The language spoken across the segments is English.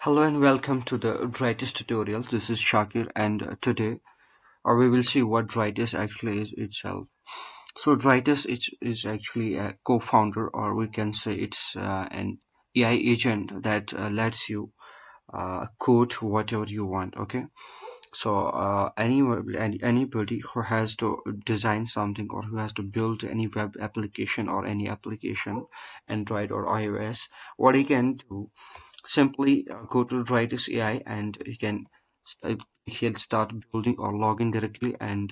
Hello and welcome to the Drytis tutorial. This is Shakir, and today we will see what Drytis actually is itself. So Drytis is actually a co-founder, or we can say it's an AI agent that lets you code whatever you want. Okay, so anybody who has to design something or who has to build any web application or any application, Android or iOS, what he can do, simply go to Drytis AI and he'll start building or login directly, and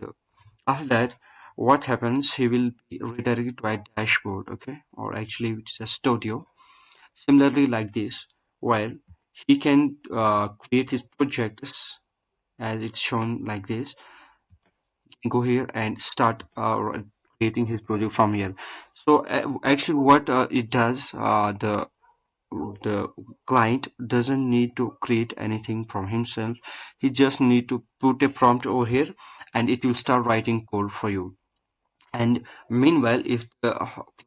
after that what happens, he will be redirected to a dashboard, okay, or actually it's a studio similarly like this, where he can create his projects as it's shown like this. He can go here and start creating his project from here. So actually what it does, the client doesn't need to create anything from himself. He just need to put a prompt over here and it will start writing code for you. And meanwhile, if the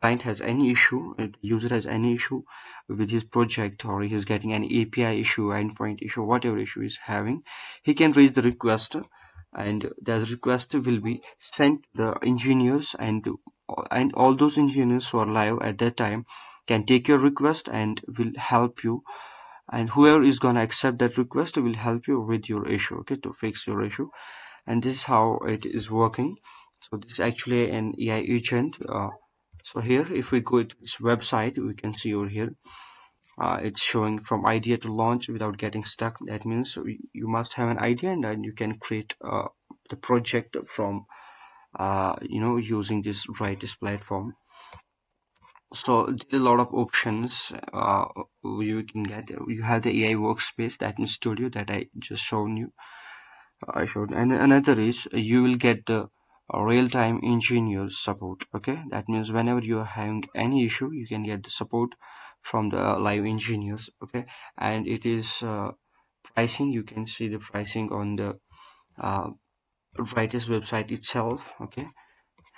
client has any issue, if the user has any issue with his project, or he is getting an API issue, endpoint issue, whatever issue he's having, he can raise the request, and the request will be sent to the engineers, and all those engineers who are live at that time can take your request and will help you, and whoever is gonna accept that request will help you with your issue, okay, to fix your issue. And this is how it is working. So this is actually an AI agent. So here, if we go to this website, we can see over here, it's showing from idea to launch without getting stuck. That means you must have an idea, and then you can create the project from using this Drytis platform. So there are a lot of options you can get. You have the AI workspace, that in studio, that I just shown you. I showed, and another is you will get the real-time engineer support. Okay, that means whenever you are having any issue, you can get the support from the live engineers. Okay, and it is pricing. You can see the pricing on the uh, Writers website itself. Okay,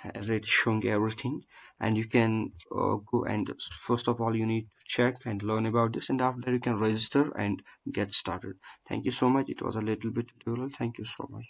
it's showing everything, and you can go, and first of all you need to check and learn about this, and after that you can register and get started. Thank you so much. It was a little bit tutorial. Thank you so much.